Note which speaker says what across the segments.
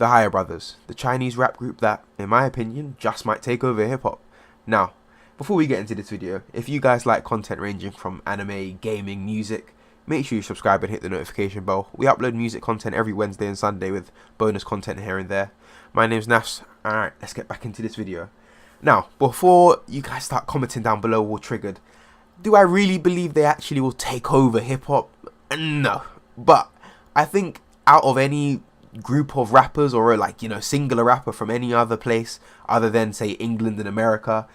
Speaker 1: The Higher Brothers, the Chinese rap group that, in my opinion, just might take over hip-hop. Now, before we get into this video, if you guys like content ranging from anime, gaming, music, make sure you subscribe and hit the notification bell. We upload music content every Wednesday and Sunday with bonus content here and there. My name's Naths. Alright, let's get back into this video. Now, before you guys start commenting down below all triggered, do I really believe they actually will take over hip-hop? No. But I think out of any group of rappers, or singular rapper from any other place other than, say, England and America,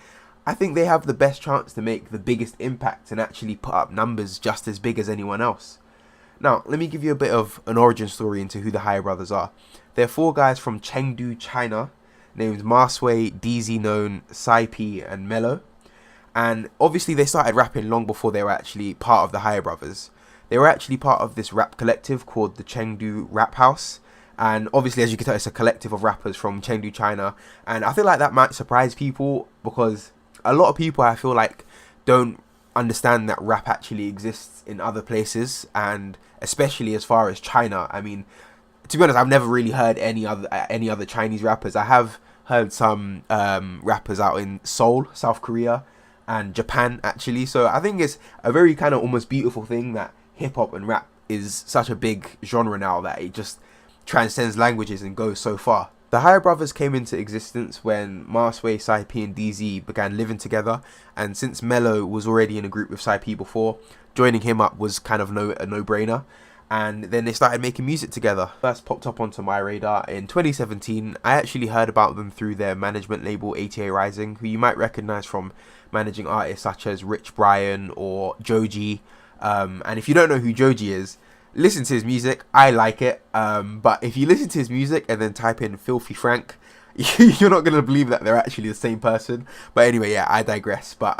Speaker 1: I think they have the best chance to make the biggest impact and actually put up numbers just as big as anyone else. Now, let me give you a bit of an origin story into who the Higher Brothers are. They're four guys from Chengdu, China, named Marsway, DZ Known, P, and Mello. And obviously they started rapping long before they were actually part of the Higher Brothers. They were actually part of this rap collective called the Chengdu Rap House. And obviously, as you can tell, it's a collective of rappers from Chengdu, China. And I feel like that might surprise people because a lot of people, I feel like, don't understand that rap actually exists in other places, and especially as far as China. I mean, to be honest, I've never really heard any other Chinese rappers. I have heard some rappers out in Seoul, South Korea, and Japan, actually. So I think it's a very kind of almost beautiful thing that hip-hop and rap is such a big genre now that it just transcends languages and goes so far. The Higher Brothers came into existence when Marsway, P, and DZ began living together, and since Mello was already in a group with P before, joining him up was kind of a no-brainer. And then they started making music together. First popped up onto my radar in 2017. I actually heard about them through their management label 88 Rising, who you might recognize from managing artists such as Rich Brian or J.I.D. And if you don't know who J.I.D is, listen to his music. I like it. But if you listen to his music and then type in Filthy Frank, you're not going to believe that they're actually the same person. But anyway, yeah, I digress. But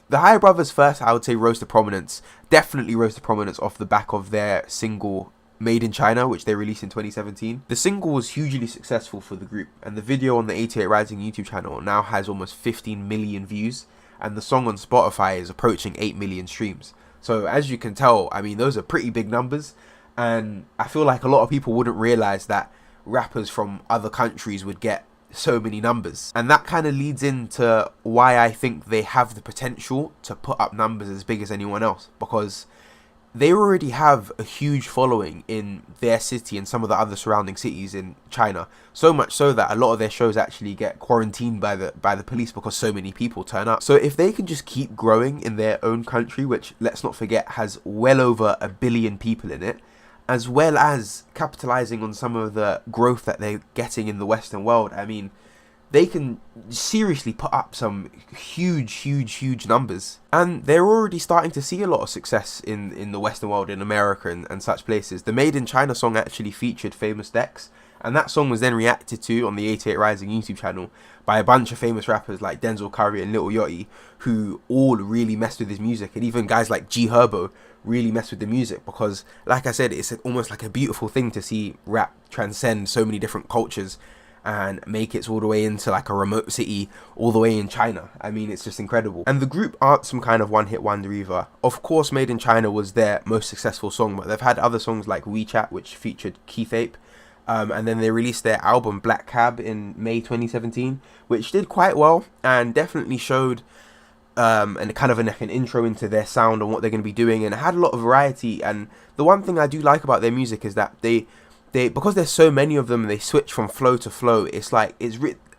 Speaker 1: the Higher Brothers first, I would say, rose to prominence. Definitely rose to prominence off the back of their single Made in China, which they released in 2017. The single was hugely successful for the group, and the video on the 88 Rising YouTube channel now has almost 15 million views, and the song on Spotify is approaching 8 million streams. So as you can tell, I mean, those are pretty big numbers, and I feel like a lot of people wouldn't realize that rappers from other countries would get so many numbers. And that kind of leads into why I think they have the potential to put up numbers as big as anyone else, because they already have a huge following in their city and some of the other surrounding cities in China. So much so that a lot of their shows actually get quarantined by the police because so many people turn up. So if they can just keep growing in their own country, which, let's not forget, has well over 1 billion people in it, as well as capitalizing on some of the growth that they're getting in the Western world, I mean, they can seriously put up some huge numbers. And they're already starting to see a lot of success in the Western world, in America and such places. The Made in China song actually featured Famous Dex, and that song was then reacted to on the 88 Rising YouTube channel by a bunch of famous rappers like Denzel Curry and Lil Yachty, who all really messed with his music, and even guys like G Herbo really messed with the music, because, like I said, it's almost like a beautiful thing to see rap transcend so many different cultures and make it all the way into like a remote city all the way in China. I mean, it's just incredible. And the group aren't some kind of one-hit wonder either. Of course, Made in China was their most successful song, but they've had other songs like WeChat, which featured Keith Ape, and then they released their album Black Cab in May 2017, which did quite well and definitely showed and kind of an intro into their sound and what they're going to be doing, and it had a lot of variety. And the one thing I do like about their music is that they because there's so many of them, they switch from flow to flow. It's like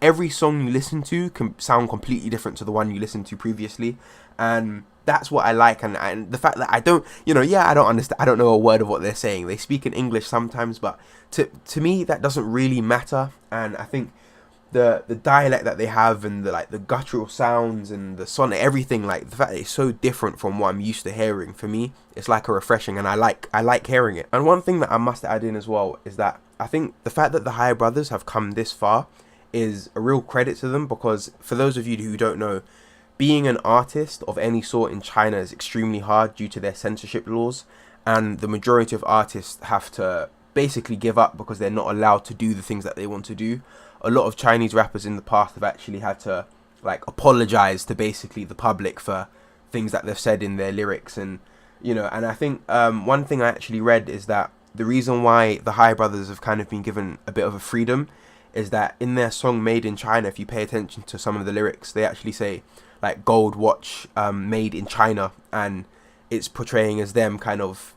Speaker 1: every song you listen to can sound completely different to the one you listened to previously, and that's what I like. And the fact that I don't, I don't understand, I don't know a word of what they're saying. They speak in English sometimes, but to me that doesn't really matter. And I think the dialect that they have, and the guttural sounds and the sonnet, everything, like the fact that it's so different from what I'm used to hearing, for me it's like a refreshing, and I like hearing it. And one thing that I must add in as well is that I think the fact that the Higher Brothers have come this far is a real credit to them, because for those of you who don't know, being an artist of any sort in China is extremely hard due to their censorship laws, and the majority of artists have to basically give up because they're not allowed to do the things that they want to do. A lot of Chinese rappers in the past have actually had to apologize to basically the public for things that they've said in their lyrics, and and I think one thing I actually read is that the reason why the High Brothers have kind of been given a bit of a freedom is that in their song Made in China, if you pay attention to some of the lyrics, they actually say like gold watch made in China, and it's portraying as them kind of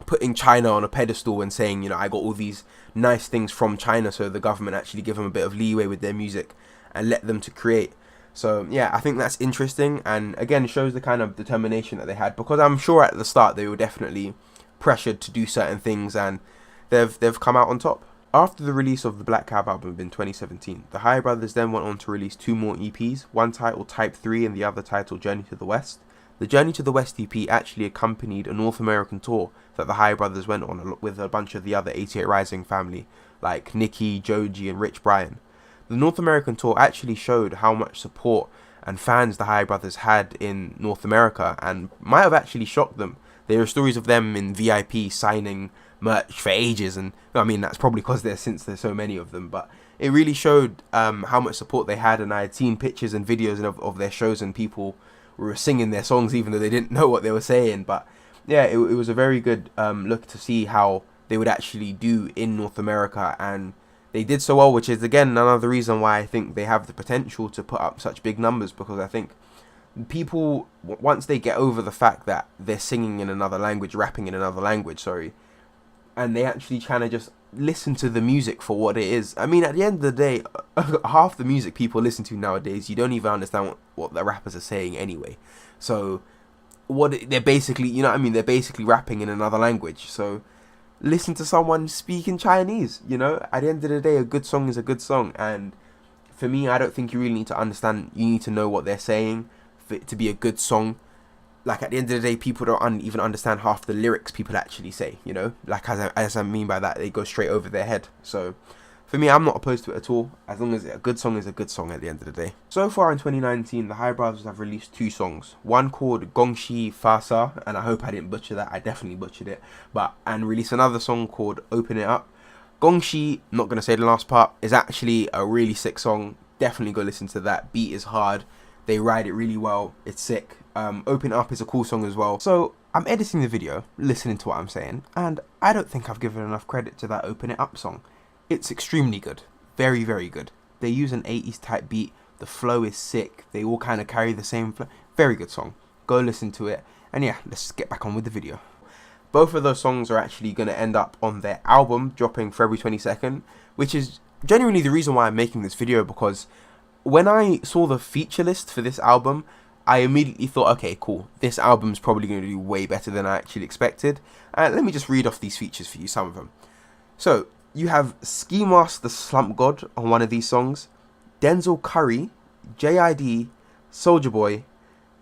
Speaker 1: putting China on a pedestal and saying, you know, I got all these nice things from China, so the government actually give them a bit of leeway with their music and let them to create. So yeah, I think that's interesting, and again shows the kind of determination that they had, because I'm sure at the start they were definitely pressured to do certain things, and they've come out on top. After the release of the Black Cab album in 2017, the High Brothers then went on to release 2 more EPs, one titled Type 3 and the other titled Journey to the West. The Journey to the West EP actually accompanied a North American tour that the High Brothers went on with a bunch of the other 88 Rising family, like Nicki, Joji and Rich Brian. The North American tour actually showed how much support and fans the High Brothers had in North America, and might have actually shocked them. There are stories of them in VIP signing merch for ages, and I mean that's probably because there's so many of them, but it really showed how much support they had. And I had seen pictures and videos of their shows, and people were singing their songs even though they didn't know what they were saying. But yeah, it was a very good look to see how they would actually do in North America, and they did so well, which is again another reason why I think they have the potential to put up such big numbers, because I think people, once they get over the fact that they're singing in another language, rapping in another language, sorry, and they actually kind of just listen to the music for what it is. I mean, at the end of the day, half the music people listen to nowadays, you don't even understand what the rappers are saying anyway. So they're basically, you know what I mean, they're basically rapping in another language. So listen to someone speaking Chinese, you know. At the end of the day, a good song is a good song, and for me, I don't think you really need to understand, you need to know what they're saying for it to be a good song. Like, at the end of the day, people don't even understand half the lyrics people actually say, you know. Like, as I mean by that, they go straight over their head. So for me, I'm not opposed to it at all, as long as a good song is a good song at the end of the day. So far in 2019, the High Brothers have released 2 songs. One called Gongxi Fasa, and I hope I didn't butcher that, I definitely butchered it. And released another song called Open It Up. Gongxi, not going to say the last part, is actually a really sick song. Definitely go listen to that. Beat is hard, they ride it really well, it's sick. Open It Up is a cool song as well. So I'm editing the video, listening to what I'm saying, and I don't think I've given enough credit to that Open It Up song. It's extremely good. Very, very good. They use an 80s type beat. The flow is sick. They all kind of carry the same flow. Very good song. Go listen to it. And yeah, let's get back on with the video. Both of those songs are actually going to end up on their album dropping February 22nd, which is genuinely the reason why I'm making this video, because when I saw the feature list for this album, I immediately thought, okay, cool, this album's probably going to do way better than I actually expected. Let me just read off these features for you, some of them. So you have Ski Mask the Slump God on one of these songs, Denzel Curry, J.I.D, Soulja Boy,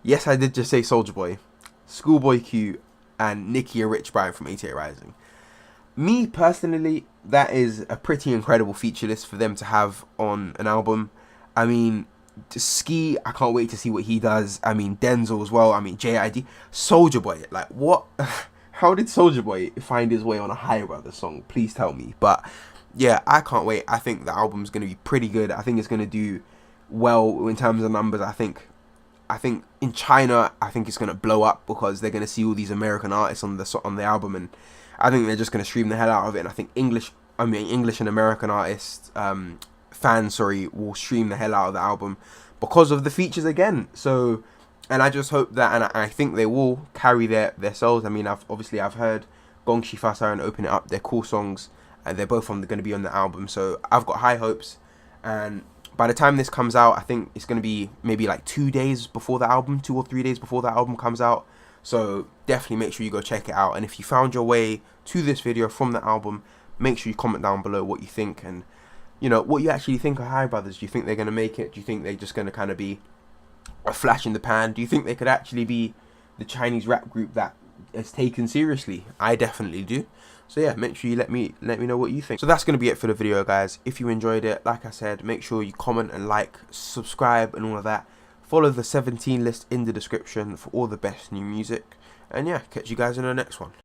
Speaker 1: yes I did just say Soulja Boy, Schoolboy Q, and Nicki and Rich Brian from 88 Rising. Me personally, that is a pretty incredible feature list for them to have on an album. I mean, Ski, I can't wait to see what he does. I mean, Denzel as well. I mean, J.I.D, Soulja Boy, like what? How did Soulja Boy find his way on a High Brothers song? Please tell me. But yeah, I can't wait. I think the album's going to be pretty good. I think it's going to do well in terms of numbers. I think in China, I think it's going to blow up, because they're going to see all these American artists on the album, and I think they're just going to stream the hell out of it. And I think English and American artists, fans, will stream the hell out of the album because of the features again. So, and I just hope that, and I think they will carry their souls. I mean, I've heard Gongxi Fasa and Open It Up. They're cool songs, and they're both going to be on the album. So I've got high hopes, and by the time this comes out, I think it's going to be maybe like 2 days before the album, 2 or 3 days before the album comes out. So definitely make sure you go check it out. And if you found your way to this video from the album, make sure you comment down below what you think, and you know, what you actually think of High Brothers. Do you think they're going to make it? Do you think they're just going to kind of be a flash in the pan? Do you think they could actually be the Chinese rap group that is taken seriously? I definitely do. So yeah, make sure you let me know what you think. So that's going to be it for the video, guys. If you enjoyed it, like I said, make sure you comment and like, subscribe and all of that. Follow the 17 list in the description for all the best new music. And yeah, catch you guys in the next one.